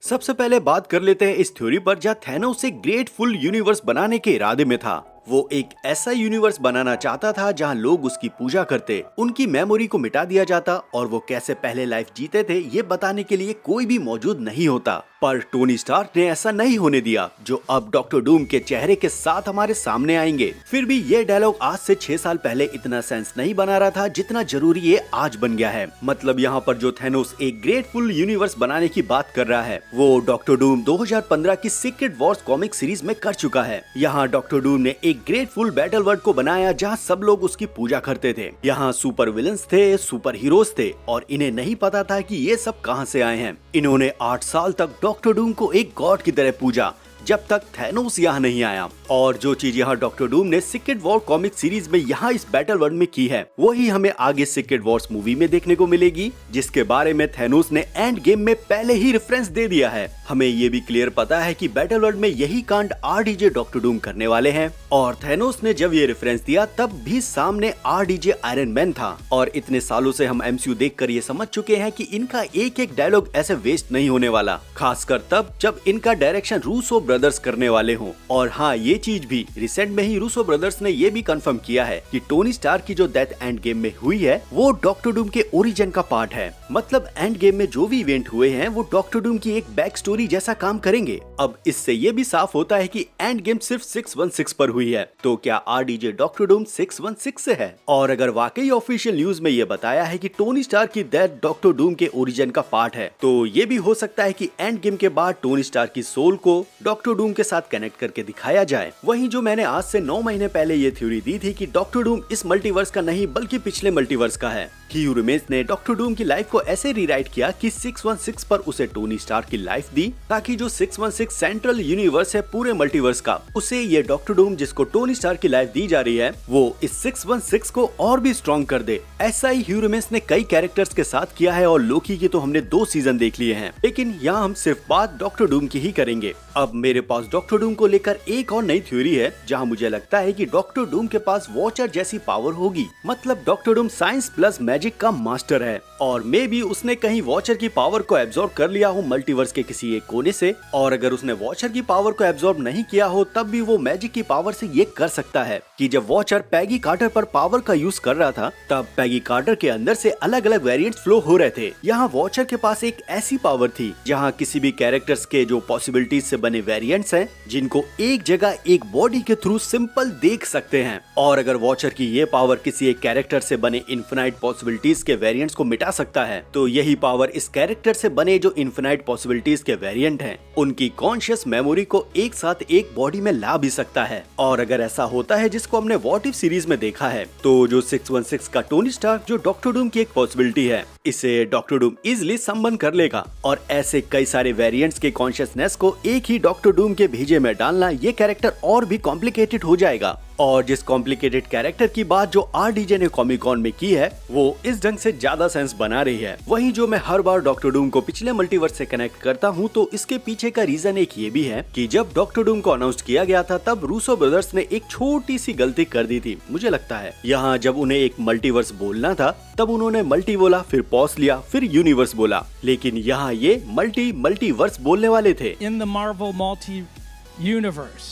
सबसे पहले बात कर लेते हैं इस थ्योरी पर जहाँ थैनोस एक ग्रेट फुल यूनिवर्स बनाने के इरादे में था। वो एक ऐसा यूनिवर्स बनाना चाहता था जहां लोग उसकी पूजा करते, उनकी मेमोरी को मिटा दिया जाता और वो कैसे पहले लाइफ जीते थे ये बताने के लिए कोई भी मौजूद नहीं होता। पर टोनी स्टार्क ने ऐसा नहीं होने दिया, जो अब डॉक्टर डूम के चेहरे के साथ हमारे सामने आएंगे। फिर भी ये डायलॉग आज से 6 साल पहले इतना सेंस नहीं बना रहा था जितना जरूरी ये आज बन गया है। मतलब यहाँ पर जो थैनोस एक ग्रेट फुल यूनिवर्स बनाने की बात कर रहा है वो डॉक्टर डूम 2015 की सीक्रेट वॉर्स कॉमिक सीरीज में कर चुका है। यहाँ डॉक्टर डूम ने एक ग्रेटफुल बैटल वर्ल्ड को बनाया जहां सब लोग उसकी पूजा करते थे। यहाँ सुपर विलन्स थे, सुपर हीरोज थे और इन्हें नहीं पता था कि ये सब कहां से आए हैं। इन्होंने 8 साल तक डॉक्टर डूम को एक गॉड की तरह पूजा जब तक थैनोस यहाँ नहीं आया। और जो चीज यहाँ डॉक्टर डूम ने सीक्रेट वॉर कॉमिक सीरीज में यहाँ इस बैटल वर्ल्ड में की है वही हमें आगे सीक्रेट वॉर्स मूवी में देखने को मिलेगी, जिसके बारे में थैनोस ने एंड गेम में पहले ही रेफरेंस दे दिया है। हमें ये भी क्लियर पता है कि बैटल वर्ल्ड में यही कांड आरडीजे डॉक्टर डूम करने वाले हैं। और थैनोस ने जब ये रेफरेंस दिया तब भी सामने आरडीजे आयरन मैन था। और इतने सालों से हम एमसीयू देखकर ये समझ चुके हैं कि इनका एक एक डायलॉग ऐसे वेस्ट नहीं होने वाला, खासकर तब जब इनका डायरेक्शन रूसो ब्रदर्स करने वाले हों। और हाँ, ये चीज भी रिसेंट में ही रूसो ब्रदर्स ने ये भी कंफर्म किया है कि टोनी स्टार्क की जो डेथ एंड गेम में हुई है वो डॉक्टर डूम के ओरिजिन का पार्ट है। मतलब एंड गेम में जो भी इवेंट हुए हैं वो डॉक्टर डूम की एक बैक स्टोरी जैसा काम करेंगे। अब इससे ये भी साफ होता है कि एंड गेम सिर्फ 616 पर हुई है, तो क्या आरडीजे डॉक्टर डूम 616 से है? और अगर वाकई ऑफिशियल न्यूज में ये बताया है कि टोनी स्टार्क की डेथ डॉक्टर डूम के ओरिजिन का पार्ट है, तो ये भी हो सकता है कि एंड गेम के बाद टोनी स्टार्क की सोल को डॉक्टर डूम के साथ कनेक्ट करके दिखाया जाए। वहीं जो मैंने आज से 9 महीने पहले ये थ्योरी दी थी कि डॉक्टर डूम इस मल्टीवर्स का नहीं बल्कि पिछले मल्टीवर्स का है, ह्यू रिमेंस ने डॉक्टर डूम की लाइफ को ऐसे रीराइट किया कि 616 पर उसे टोनी स्टार्क की लाइफ दी, ताकि जो 616 सेंट्रल यूनिवर्स है पूरे मल्टीवर्स का, उसे ये डॉक्टर डूम जिसको टोनी स्टार्क की लाइफ दी जा रही है वो इस 616 को और भी स्ट्रॉन्ग कर दे। ऐसा ही ह्यू रिमेंस ने कई कैरेक्टर्स के साथ किया है और लोकी की तो हमने 2 सीजन देख लिए हैं, लेकिन यहाँ हम सिर्फ बात डॉक्टर डूम की ही करेंगे। अब मेरे पास डॉक्टर डूम को लेकर एक और नई थ्योरी है जहाँ मुझे लगता है कि डॉक्टर डूम के पास वॉचर जैसी पावर होगी। मतलब doctor Doom science plus magic का मास्टर है और मे बी उसने कहीं वॉचर की पावर को एब्जॉर्ब कर लिया हो मल्टीवर्स के किसी एक कोने से। और अगर उसने वॉचर की पावर को एब्जॉर्ब नहीं किया हो तब भी वो मैजिक की पावर से ये कर सकता है कि जब वॉचर पैगी कार्टर पर पावर का यूज कर रहा था तब पैगी कार्टर के अंदर से अलग अलग वेरिएंट्स फ्लो हो रहे थे। यहाँ वॉचर के पास एक ऐसी पावर थी जहाँ किसी भी कैरेक्टर्स के जो पॉसिबिलिटीज से बने वेरिएंट्स हैं जिनको एक जगह एक बॉडी के थ्रू सिंपल देख सकते हैं। और अगर वॉचर की ये पावर किसी एक कैरेक्टर से बने इन्फिनाइट पॉसिबिलिटीज के वेरिएंट्स को मिटा सकता है, तो यही पावर इस कैरेक्टर से बने जो इन्फिनाइट पॉसिबिलिटीज के वेरिएंट हैं उनकी कॉन्शियस मेमोरी को एक साथ एक बॉडी में ला भी सकता है। और अगर ऐसा होता है जिसको हमने व्हाट इफ सीरीज में देखा है, तो जो 616 का टोनी स्टार्क जो डॉक्टर डूम की एक पॉसिबिलिटी है, इसे डॉक्टर डूम इजिली संबंध कर लेगा। और ऐसे कई सारे वेरिएंट्स के कॉन्शियसनेस को एक ही डॉक्टर डूम के भेजे में डालना ये कैरेक्टर और भी कॉम्प्लिकेटेड हो जाएगा। और जिस कॉम्प्लिकेटेड कैरेक्टर की बात जो आरडीजे ने कॉमिकॉन में की है वो इस ढंग से ज्यादा सेंस बना रही है। वहीं जो मैं हर बार डॉक्टर डूम को पिछले मल्टीवर्स से कनेक्ट करता हूँ, तो इसके पीछे का रीजन एक ये भी है कि जब डॉक्टर डूम को अनाउंस किया गया था तब रूसो ब्रदर्स ने एक छोटी सी गलती कर दी थी। मुझे लगता है यहाँ जब उन्हें एक मल्टीवर्स बोलना था तब उन्होंने मल्टी बोला, फिर पॉज लिया, फिर यूनिवर्स बोला, लेकिन यहाँ ये मल्टीवर्स बोलने वाले थे। In the Marvel multi-universe.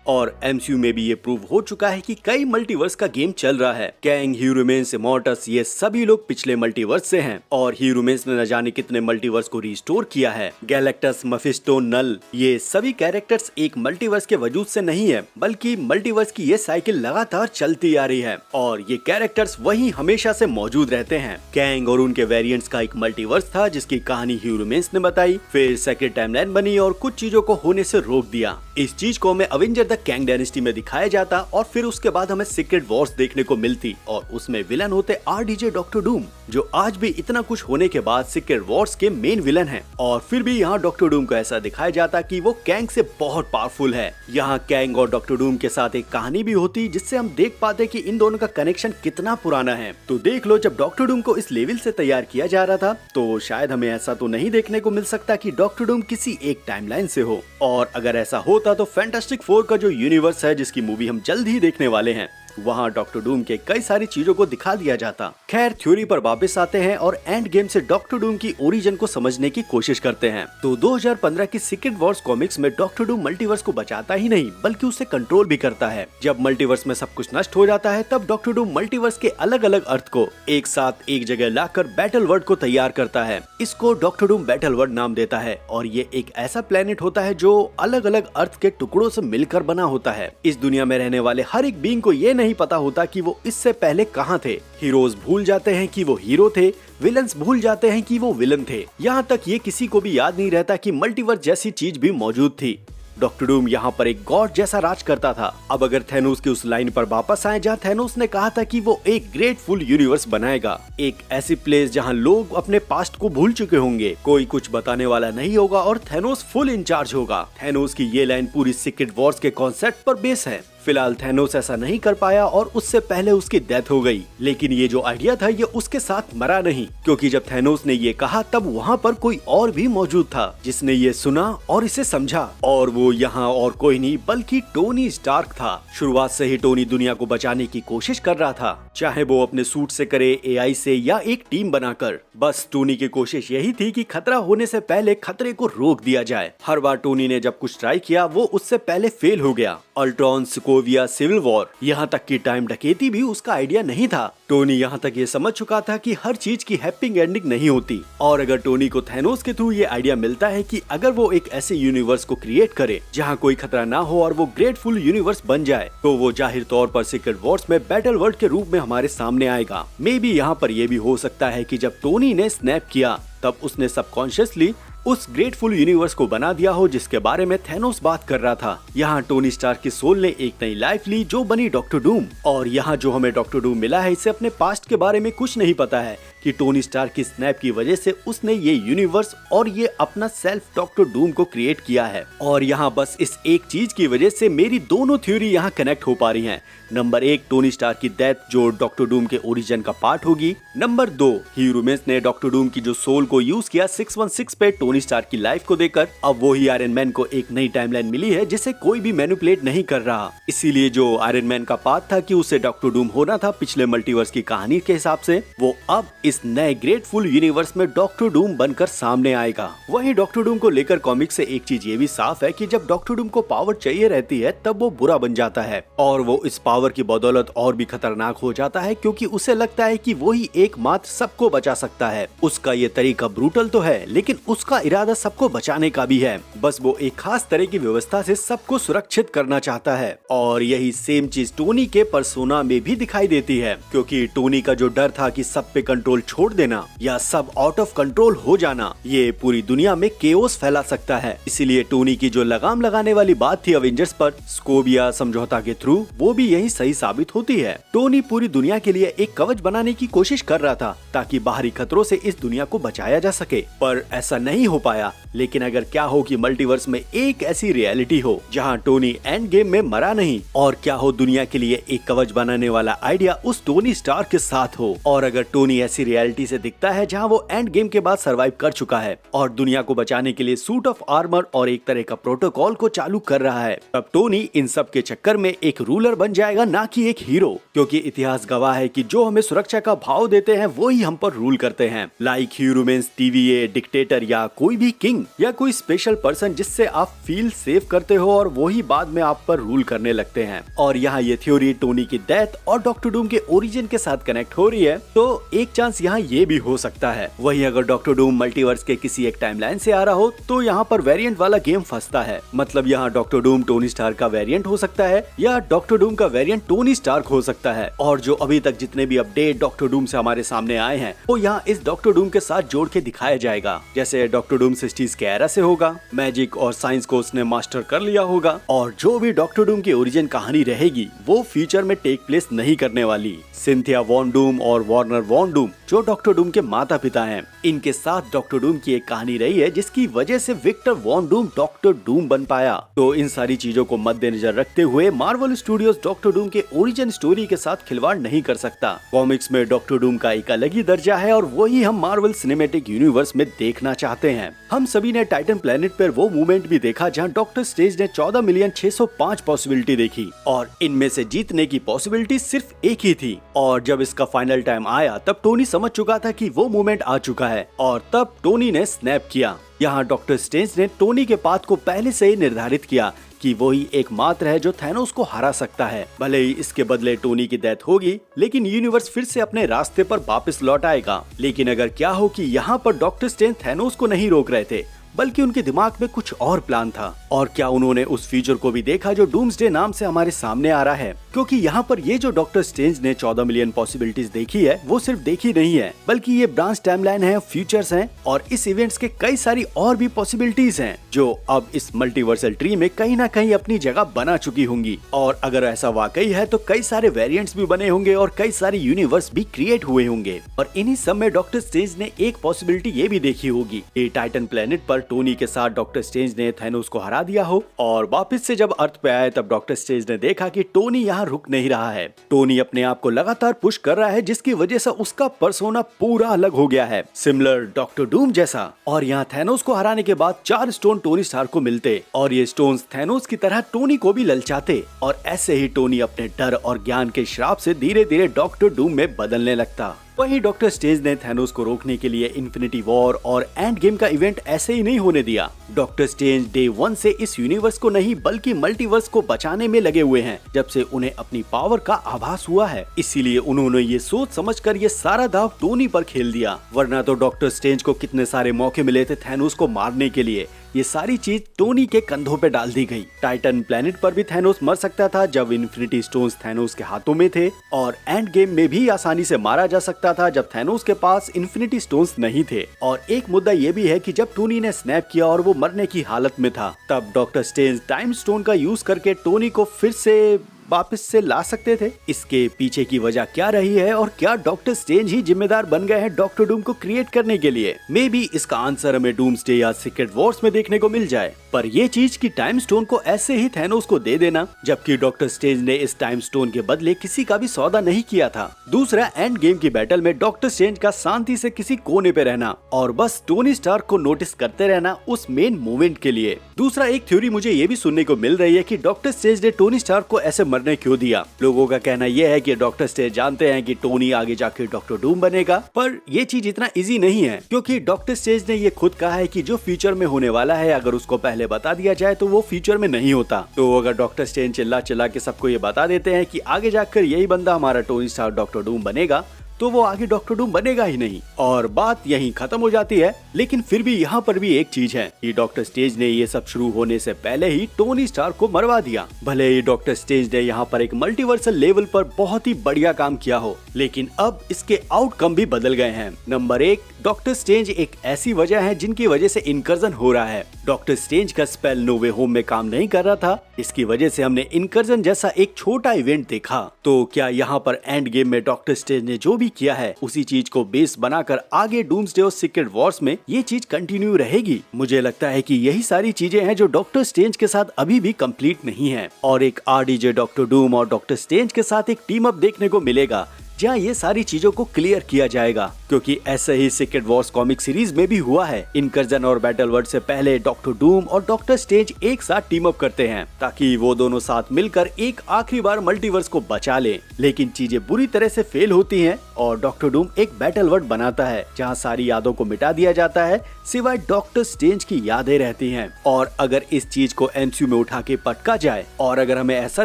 और एमसीयू में भी ये प्रूव हो चुका है कि कई मल्टीवर्स का गेम चल रहा है। कैंग, ह्यू रिमेंस, इमॉर्टस ये सभी लोग पिछले मल्टीवर्स से हैं और ह्यू रिमेंस ने न जाने कितने मल्टीवर्स को रिस्टोर किया है। गैलेक्टस, मफिस्टो, नल ये सभी कैरेक्टर्स एक मल्टीवर्स के वजूद से नहीं है, बल्कि मल्टीवर्स की ये साइकिल लगातार चलती आ रही है और ये कैरेक्टर्स वही हमेशा से मौजूद रहते हैं। कैंग और उनके वेरिएंट्स का एक मल्टीवर्स था जिसकी कहानी ह्यू रिमेंस ने बताई, फिर सेक्रेट टाइमलाइन बनी और कुछ चीजों को होने से रोक दिया। इस चीज को हमें अवेंजर द कैंग डायनेस्टी में दिखाया जाता और फिर उसके बाद हमें सीक्रेट वॉर्स देखने को मिलती और उसमें विलन होते आरडीजे डॉक्टर डूम, जो आज भी इतना कुछ होने के बाद सीक्रेट वॉर्स के मेन विलन हैं। और फिर भी यहाँ डॉक्टर डूम को ऐसा दिखाया जाता कि वो कैंग से बहुत पावरफुल है। यहाँ कैंग और डॉक्टर डूम के साथ एक कहानी भी होती जिससे हम देख पाते कि इन दोनों का कनेक्शन कितना पुराना है। तो देख लो, जब डॉक्टर डूम को इस लेवल से तैयार किया जा रहा था तो शायद हमें ऐसा तो नहीं देखने को मिल सकता कि डॉक्टर डूम किसी एक टाइमलाइन से हो। और अगर ऐसा होता तो फैंटास्टिक 4 का जो यूनिवर्स है जिसकी मूवी हम जल्द ही देखने वाले हैं वहाँ डॉक्टर डूम के कई सारी चीजों को दिखा दिया जाता। खैर थ्योरी पर वापस आते हैं और एंड गेम से डॉक्टर डूम की ओरिजिन को समझने की कोशिश करते हैं। तो 2015 की सीक्रेट वॉर्स कॉमिक्स में डॉक्टर डूम मल्टीवर्स को बचाता ही नहीं बल्कि उसे कंट्रोल भी करता है। जब मल्टीवर्स में सब कुछ नष्ट हो जाता है तब डॉक्टर डूम मल्टीवर्स के अलग अलग अर्थ को एक साथ एक जगह लाकर बैटल वर्ल्ड को तैयार करता है। इसको डॉक्टर डूम बैटल वर्ल्ड नाम देता है और ये एक ऐसा प्लेनेट होता है जो अलग अलग अर्थ के टुकड़ों से मिलकर बना होता है। इस दुनिया में रहने वाले हर एक बीइंग को ये नहीं पता होता कि वो इससे पहले कहाँ थे। हीरोज भूल जाते हैं कि वो हीरो थे, विलन्स भूल जाते हैं कि वो विलन थे। यहाँ तक ये किसी को भी याद नहीं रहता कि मल्टीवर्स जैसी चीज भी मौजूद थी। डॉक्टर डूम यहाँ पर एक गॉड जैसा राज करता था। अब अगर थैनोस की उस लाइन पर वापस आए जहाँ थैनोस ने कहा था कि वो एक ग्रेटफुल यूनिवर्स बनाएगा, एक ऐसी प्लेस जहाँ लोग अपने पास्ट को भूल चुके होंगे, कोई कुछ बताने वाला नहीं होगा और थैनोस फुल इंचार्ज होगा। थैनोस की ये लाइन पूरी सीक्रेट वॉर्स के कॉन्सेप्ट पर बेस है। फिलहाल थैनोस ऐसा नहीं कर पाया और उससे पहले उसकी डेथ हो गई, लेकिन ये जो आइडिया था ये उसके साथ मरा नहीं, क्योंकि जब थैनोस ने ये कहा तब वहाँ पर कोई और भी मौजूद था जिसने ये सुना और इसे समझा, और वो यहाँ और कोई नहीं बल्कि टोनी स्टार्क था। शुरुआत से ही टोनी दुनिया को बचाने की कोशिश कर रहा था, चाहे वो अपने सूट से करे, एआई से या एक टीम बनाकर। बस टोनी की कोशिश यही थी कि खतरा होने से पहले खतरे को रोक दिया जाए। हर बार टोनी ने जब कुछ ट्राई किया वो उससे पहले फेल हो गया। अल्ट्रॉन, सोकोविया, सिविल वॉर, यहाँ तक कि टाइम डकैती भी उसका आइडिया नहीं था। टोनी यहाँ तक ये समझ चुका था कि हर चीज की हैप्पी एंडिंग नहीं होती, और अगर टोनी को थैनोस के थ्रू ये आइडिया मिलता है कि अगर वो एक ऐसे यूनिवर्स को क्रिएट करे जहाँ कोई खतरा ना हो और वो ग्रेटफुल यूनिवर्स बन जाए, तो वो जाहिर तौर पर सीक्रेट वॉर्स में बैटल वर्ल्ड के रूप में हमारे सामने आएगा। मे बी यहाँ पर यह भी हो सकता है कि जब टोनी ने स्नैप किया तब उसने सबकॉन्शियसली उस ग्रेटफुल यूनिवर्स को बना दिया हो जिसके बारे में थैनोस बात कर रहा था। यहाँ टोनी स्टार्क की सोल ने एक नई लाइफ ली जो बनी डॉक्टर डूम, और यहाँ जो हमें डॉक्टर डूम मिला है इसे अपने पास्ट के बारे में कुछ नहीं पता है कि टोनी स्टार्क की स्नैप की वजह से उसने ये यूनिवर्स और ये अपना सेल्फ डॉक्टर डूम को क्रिएट किया है। और यहाँ बस इस एक चीज की वजह से मेरी दोनों थ्योरी यहाँ कनेक्ट हो पा रही हैं। नंबर 1, टोनी स्टार्क की डेथ जो डॉक्टर डूम के ओरिजिन का पार्ट होगी। नंबर 2, ह्यूमन्स ने डॉक्टर डूम की जो सोल को यूज किया 616 पे टोनी स्टार्क की लाइफ को देकर, अब वही आयरन मैन को एक नई टाइमलाइन मिली है जिसे कोई भी मैनिपुलेट नहीं कर रहा। इसीलिए जो आयरन मैन का पार्ट था कि उसे डॉक्टर डूम होना था पिछले मल्टीवर्स की कहानी के हिसाब से, वो अब इस नए ग्रेटफुल यूनिवर्स में डॉक्टर डूम बनकर सामने आएगा। वहीं डॉक्टर डूम को लेकर कॉमिक से एक चीज ये भी साफ है कि जब डॉक्टर डूम को पावर चाहिए रहती है तब वो बुरा बन जाता है, और वो इस पावर की बदौलत और भी खतरनाक हो जाता है क्योंकि उसे लगता है कि वही एकमात्र सबको बचा सकता है। उसका ये तरीका ब्रूटल तो है लेकिन उसका इरादा सबको बचाने का भी है। बस वो एक खास तरह की व्यवस्था से सबको सुरक्षित करना चाहता है, और यही सेम चीज टोनी के पर्सोना में भी दिखाई देती है, क्योंकि टोनी का जो डर था कि सब पे कंट्रोल छोड़ देना या सब आउट ऑफ कंट्रोल हो जाना, ये पूरी दुनिया में केओस फैला सकता है। इसीलिए टोनी की जो लगाम लगाने वाली बात थी अवेंजर्स पर सोकोविया समझौता के थ्रू, वो भी यही सही साबित होती है। टोनी पूरी दुनिया के लिए एक कवच बनाने की कोशिश कर रहा था ताकि बाहरी खतरों से इस दुनिया को बचाया जा सके, पर ऐसा नहीं हो पाया। लेकिन अगर क्या हो कि मल्टीवर्स में एक ऐसी रियलिटी हो जहां टोनी एंड गेम में मरा नहीं, और क्या हो दुनिया के लिए एक कवच बनाने वाला आइडिया उस टोनी स्टार्क के साथ हो, और अगर टोनी ऐसी रियलिटी से दिखता है जहां वो एंड गेम के बाद सरवाइव कर चुका है और दुनिया को बचाने के लिए सूट ऑफ आर्मर और एक तरह का प्रोटोकॉल को चालू कर रहा है, तब टोनी इन सब के चक्कर में एक रूलर बन जाएगा, ना कि एक हीरो। क्योंकि इतिहास गवाह है कि जो हमें सुरक्षा का भाव देते हैं वो ही हम पर रूल करते हैं, लाइक ह्यूमन्स, टीवीए, डिक्टेटर या कोई भी किंग या कोई स्पेशल पर्सन जिससे आप फील सेफ करते हो और वो ही बाद में आप पर रूल करने लगते हैं। और यहाँ ये थ्योरी टोनी की डेथ और डॉक्टर डूम के ओरिजिन के साथ कनेक्ट हो रही है, तो एक चांस यहाँ ये भी हो सकता है। वहीं अगर डॉक्टर डूम मल्टीवर्स के किसी एक टाइमलाइन से आ रहा हो तो यहाँ पर वेरिएंट वाला गेम फंसता है। मतलब यहाँ डॉक्टर डूम टोनी स्टार्क का वेरिएंट हो सकता है या डॉक्टर डूम का वेरिएंट टोनी स्टार्क हो सकता है। और जो अभी तक जितने भी अपडेट डॉक्टर डूम से हमारे सामने आए हैं वो यहाँ इस डॉक्टर डूम के साथ जोड़ के दिखाया जाएगा। जैसे डॉक्टर डूम 60s के एरा से होगा, मैजिक और साइंस को उसने मास्टर कर लिया होगा, और जो भी डॉक्टर डूम की ओरिजिन कहानी रहेगी वो फ्यूचर में टेक प्लेस नहीं करने वाली। सिंथिया वॉन डूम और वार्नर वॉन डूम जो डॉक्टर डूम के माता पिता हैं। इनके साथ डॉक्टर डूम की एक कहानी रही है जिसकी वजह से Victor von Doom Doctor Doom बन पाया। तो इन सारी चीजों को मद्देनजर रखते हुए मार्वल स्टूडियोज डॉक्टर डूम के ओरिजिन स्टोरी के साथ खिलवाड़ नहीं कर सकता। कॉमिक्स में डॉक्टर डूम का एक अलग ही दर्जा है और वही हम मार्वल सिनेमैटिक यूनिवर्स में देखना चाहते हैं। हम सभी ने टाइटन प्लेनेट पर वो मूवमेंट भी देखा जहां डॉक्टर स्ट्रेंज ने 14,605 पॉसिबिलिटी देखी और इनमें से जीतने की पॉसिबिलिटी सिर्फ एक ही थी। और जब इसका फाइनल टाइम आया तब टोनी समझ चुका था कि वो मूवमेंट आ चुका है और तब टोनी ने स्नैप किया। यहाँ डॉक्टर स्ट्रेंज ने टोनी के पाथ को पहले से ही निर्धारित किया कि वही एकमात्र है जो थैनोस को हरा सकता है। भले ही इसके बदले टोनी की डेथ होगी, लेकिन यूनिवर्स फिर से अपने रास्ते पर वापस लौट आएगा। लेकिन अगर क्या हो कि यहाँ पर डॉक्टर स्ट्रेंज थैनोस को नहीं रोक रहे थे, बल्कि उनके दिमाग में कुछ और प्लान था। और क्या उन्होंने उस फ्यूचर को भी देखा जो डूम्सडे नाम से हमारे सामने आ रहा है? क्योंकि यहाँ पर ये जो डॉक्टर स्ट्रेंज ने 14 मिलियन पॉसिबिलिटीज देखी है, वो सिर्फ देखी नहीं है, बल्कि ये ब्रांच टाइमलाइन है, फ्यूचर्स हैं और इस इवेंट्स के कई सारी और भी पॉसिबिलिटीज हैं जो अब इस मल्टीवर्सल ट्री में कहीं ना कहीं अपनी जगह बना चुकी होंगी। और अगर ऐसा वाकई है तो कई सारे वेरिएंट्स भी बने होंगे और कई सारे यूनिवर्स भी क्रिएट हुए होंगे। और इन्हीं सब में डॉक्टर स्ट्रेंज ने एक पॉसिबिलिटी ये भी देखी होगी कि टाइटन प्लेनेट पर टोनी के साथ डॉक्टर स्ट्रेंज ने थैनोस को हरा दिया हो और वापस से जब अर्थ पे आए तब डॉक्टर स्ट्रेंज ने देखा कि टोनी यहाँ रुक नहीं रहा है। टोनी अपने आप को लगातार पुश कर रहा है जिसकी वजह से उसका पर्सोना पूरा अलग हो गया है, सिमिलर डॉक्टर डूम जैसा। और यहाँ थैनोस को हराने के बाद 4 स्टोन टोनी स्टार्क को मिलते और ये स्टोन्स थैनोस की तरह टोनी को भी ललचाते और ऐसे ही टोनी अपने डर और ज्ञान के श्राप से धीरे धीरे डॉक्टर डूम में बदलने लगता। वहीं डॉक्टर स्ट्रेंज ने थैनोस को रोकने के लिए इन्फिनिटी वॉर और एंड गेम का इवेंट ऐसे ही नहीं होने दिया। डॉक्टर स्ट्रेंज डे 1 से इस यूनिवर्स को नहीं बल्कि मल्टीवर्स को बचाने में लगे हुए हैं जब से उन्हें अपनी पावर का आभास हुआ है। इसीलिए उन्होंने ये सोच समझकर ये सारा दाव टोनी पर खेल दिया, वरना तो डॉक्टर स्ट्रेंज को कितने सारे मौके मिले थे थैनोस को मारने के लिए। ये सारी चीज टोनी के कंधों पे डाल दी गई। टाइटन प्लेनेट पर भी थैनोस मर सकता था जब इन्फिनिटी स्टोन्स थैनोस के हाथों में थे और एंड गेम में भी आसानी से मारा जा सकता था जब थैनोस के पास इन्फिनिटी स्टोन्स नहीं थे। और एक मुद्दा ये भी है कि जब टोनी ने स्नैप किया और वो मरने की हालत में था, तब डॉक्टर स्ट्रेंज टाइम स्टोन का यूज करके टोनी को फिर से वापस से ला सकते थे। इसके पीछे की वजह क्या रही है और क्या डॉक्टर स्ट्रेंज ही जिम्मेदार बन गए हैं डॉक्टर डूम को क्रिएट करने के लिए? मे बी इसका आंसर हमें डूम्सडे या सीक्रेट वॉर्स में देखने को मिल जाए। पर ये चीज कि टाइम स्टोन को ऐसे ही थैनोस को दे देना, जबकि डॉक्टर स्ट्रेंज ने इस टाइम स्टोन के बदले किसी का भी सौदा नहीं किया था। दूसरा, एंड गेम की बैटल में डॉक्टर स्ट्रेंज का शांति से किसी कोने पे रहना और बस टोनी स्टार्क को नोटिस करते रहना उस मेन मूवमेंट के लिए। दूसरा, एक थ्योरी मुझे ये भी सुनने को मिल रही है कि डॉक्टर स्ट्रेंज ने टोनी स्टार्क को ऐसे मरने क्यों दिया। लोगों का कहना यह है कि डॉक्टर स्ट्रेंज जानते हैं कि टोनी आगे जाकर डॉक्टर डूम बनेगा, पर यह चीज इतना इजी नहीं है क्योंकि डॉक्टर स्ट्रेंज ने ये खुद कहा है कि जो फ्यूचर में होने वाला है अगर उसको पहले बता दिया जाए तो वो फ्यूचर में नहीं होता। तो अगर डॉक्टर स्ट्रेंज चिल्ला चिल्ला के सबको ये बता देते हैं कि आगे जाकर यही बंदा हमारा टोनी स्टार्क डॉक्टर डूम बनेगा, तो वो आगे डॉक्टर डूम बनेगा ही नहीं और बात यहीं खत्म हो जाती है। लेकिन फिर भी यहाँ पर भी एक चीज है कि डॉक्टर स्ट्रेंज ने ये सब शुरू होने से पहले ही टोनी स्टार्क को मरवा दिया। भले ही डॉक्टर स्ट्रेंज ने यहाँ पर एक मल्टीवर्सल लेवल पर बहुत ही बढ़िया काम किया हो, लेकिन अब इसके आउटकम भी बदल गए हैं। नंबर 1, डॉक्टर स्ट्रेंज एक ऐसी वजह है जिनकी वजह से इनकर्जन हो रहा है। डॉक्टर स्ट्रेंज का स्पेल नो वे होम में काम नहीं कर रहा था, इसकी वजह से हमने इनकर्जन जैसा एक छोटा इवेंट देखा। तो क्या यहाँ पर एंड गेम में डॉक्टर स्ट्रेंज ने जो भी किया है उसी चीज को बेस बनाकर आगे डूम्सडे और सीक्रेट वॉर्स में ये चीज कंटिन्यू रहेगी? मुझे लगता है कि यही सारी चीजें हैं जो डॉक्टर स्ट्रेंज के साथ अभी भी कंप्लीट नहीं है और एक आरडीजे डॉक्टर डूम और डॉक्टर स्ट्रेंज के साथ एक टीम अप देखने को मिलेगा जहाँ ये सारी चीजों को क्लियर किया जाएगा, क्योंकि ऐसा ही सीक्रेट वॉर्स कॉमिक सीरीज में भी हुआ है। इनकर्जन और बैटल वर्ल्ड से पहले डॉक्टर डूम और डॉक्टर स्ट्रेंज एक साथ टीम अप करते हैं ताकि वो दोनों साथ मिलकर एक आखिरी बार मल्टीवर्स को बचा ले, लेकिन चीजें बुरी तरह से फेल होती हैं और डॉक्टर डूम एक बैटल वर्ल्ड बनाता है जहाँ सारी यादों को मिटा दिया जाता है, सिवाय डॉक्टर स्ट्रेंज की यादें रहती हैं। और अगर इस चीज को एमसीयू में उठा के पटका जाए और अगर हमें ऐसा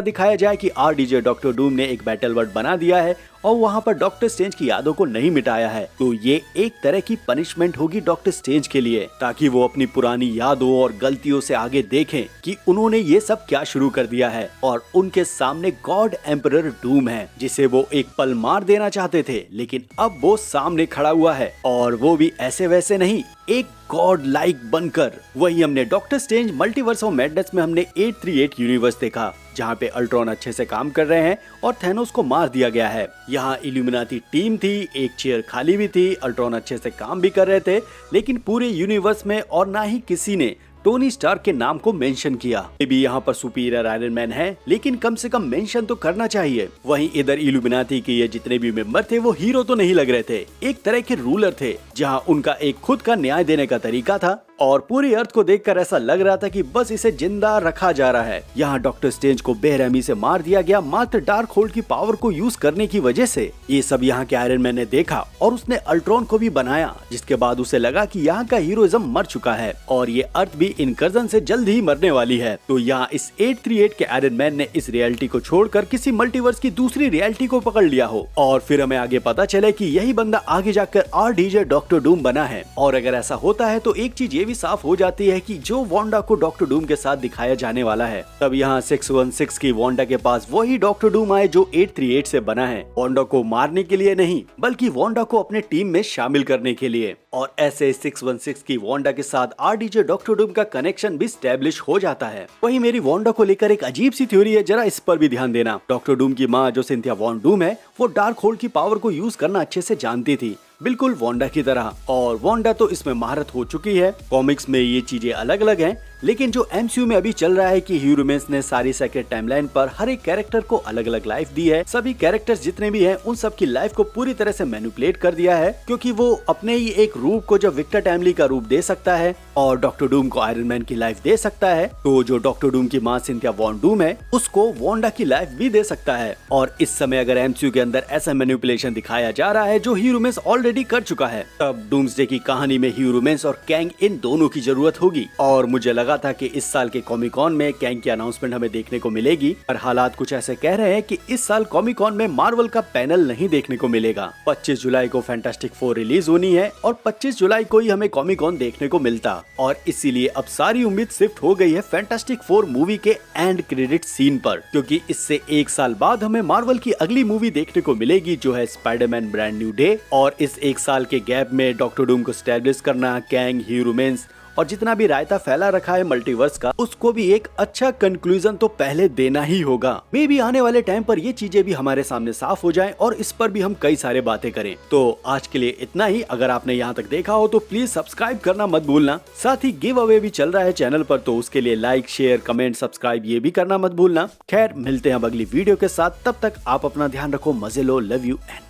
दिखाया जाए कि आरडीजे डॉक्टर डूम ने एक बैटल वर्ल्ड बना दिया है और वहाँ पर डॉक्टर स्ट्रेंज की यादों को नहीं मिटाया है, तो ये एक तरह की पनिशमेंट होगी डॉक्टर स्ट्रेंज के लिए, ताकि वो अपनी पुरानी यादों और गलतियों से आगे देखें कि उन्होंने ये सब क्या शुरू कर दिया है। और उनके सामने गॉड एम्परर डूम है जिसे वो एक पल मार देना चाहते थे, लेकिन अब वो सामने खड़ा हुआ है और वो भी ऐसे वैसे नहीं, एक गॉड लाइक बनकर। वही हमने doctor strange multiverse of madness में हमने 838 यूनिवर्स देखा जहाँ पे अल्ट्रॉन अच्छे से काम कर रहे हैं और थैनोस को मार दिया गया है। यहाँ इल्यूमिनाटी टीम थी, एक चेयर खाली भी थी, अल्ट्रॉन अच्छे से काम भी कर रहे थे, लेकिन पूरे यूनिवर्स में और ना ही किसी ने टोनी स्टार्क के नाम को मेंशन किया। ये भी यहाँ पर सुपीरियर आयरन मैन है, लेकिन कम से कम मेंशन तो करना चाहिए। वहीं इधर इल्यूमिनाटी के ये जितने भी मेंबर थे वो हीरो तो नहीं लग रहे थे, एक तरह के रूलर थे, जहाँ उनका एक खुद का न्याय देने का तरीका था और पूरी अर्थ को देखकर ऐसा लग रहा था कि बस इसे जिंदा रखा जा रहा है। यहाँ डॉक्टर स्ट्रेंज को बेरहमी से मार दिया गया मात्र डार्क होल्ड की पावर को यूज करने की वजह से। ये सब यहाँ के आयरन मैन ने देखा और उसने अल्ट्रॉन को भी बनाया, जिसके बाद उसे लगा कि यहाँ का हीरोइज्म मर चुका है और ये अर्थ भी इनकर्जन से जल्द ही मरने वाली है। तो यहाँ इस 838 के आयरन मैन ने इस रियलिटी को छोड़कर किसी मल्टीवर्स की दूसरी रियलिटी को पकड़ लिया हो और फिर हमें आगे पता चले कि यही बंदा आगे जाकर RDJ डॉक्टर डूम बना है। और अगर ऐसा होता है तो एक चीज ये भी साफ हो जाती है कि जो वांडा को डॉक्टर डूम के साथ दिखाया जाने वाला है, तब यहाँ 616 की वांडा के पास वही डॉक्टर डूम आए जो 838 से बना है, वांडा को मारने के लिए नहीं बल्कि वांडा को अपने टीम में शामिल करने के लिए। और ऐसे 616 की वांडा के साथ RDJ डॉक्टर डूम का कनेक्शन भी स्टैब्लिश हो जाता है। वही मेरी वांडा को लेकर एक अजीब सी थ्योरी है, जरा इस पर भी ध्यान देना। डॉक्टर डूम की माँ जो सिंथिया वॉन डूम है, वो डार्क होल्ड की पावर को यूज करना अच्छे से जानती थी, बिल्कुल वांडा की तरह, और वांडा तो इसमें महारत हो चुकी है। कॉमिक्स में ये चीजें अलग अलग हैं, लेकिन जो MCU में अभी चल रहा है कि ह्यूमन्स ने सारी सेक्रेट टाइमलाइन पर हर एक कैरेक्टर को अलग अलग लाइफ दी है। सभी कैरेक्टर्स जितने भी हैं उन सब की लाइफ को पूरी तरह से मैनिपुलेट कर दिया है, क्योंकि वो अपने ही एक रूप को जो विक्टर टाइमली का रूप दे सकता है और डॉक्टर डूम को आयरन मैन की लाइफ दे सकता है, तो जो डॉक्टर डूम की माँ सिंथिया वॉन डूम है उसको वांडा की लाइफ भी दे सकता है। और इस समय अगर MCU के अंदर ऐसा मैनिपुलेशन दिखाया जा रहा है जो ह्यूमन्स ऑलरेडी कर चुका है, तब डूम्सडे की कहानी में ह्यूमन्स और कैंग इन दोनों की जरूरत होगी। और मुझे लगा था कि इस साल के कॉमिक कॉन में कैंग की अनाउंसमेंट हमें देखने को मिलेगी, पर हालात कुछ ऐसे कह रहे हैं कि इस साल कॉमिक कॉन में मार्वल का पैनल नहीं देखने को मिलेगा। 25 जुलाई को फैंटास्टिक 4 रिलीज होनी है और 25 जुलाई को ही हमें कॉमिक कॉन देखने को मिलता, और इसीलिए अब सारी उम्मीद शिफ्ट हो गई है फैंटास्टिक 4 मूवी के एंड क्रेडिट सीन पर, क्योंकि इससे एक साल बाद हमें मार्वल की अगली मूवी देखने को मिलेगी जो है स्पाइडरमैन ब्रांड न्यू डे। और इस एक साल के गैप में डॉक्टर डूम को स्टैब्लिश करना, कैंग, ह्यूमन्स और जितना भी रायता फैला रखा है मल्टीवर्स का, उसको भी एक अच्छा कंक्लूजन तो पहले देना ही होगा। मे भी आने वाले टाइम पर ये चीजें भी हमारे सामने साफ हो जाएं और इस पर भी हम कई सारे बातें करें। तो आज के लिए इतना ही। अगर आपने यहाँ तक देखा हो तो प्लीज सब्सक्राइब करना मत भूलना। साथ ही गिव अवे भी चल रहा है चैनल पर, तो उसके लिए लाइक, शेयर, कमेंट, सब्सक्राइब ये भी करना मत भूलना। खैर, मिलते हैं अब अगली वीडियो के साथ, तब तक आप अपना ध्यान रखो, मजे लो, लव यू एंड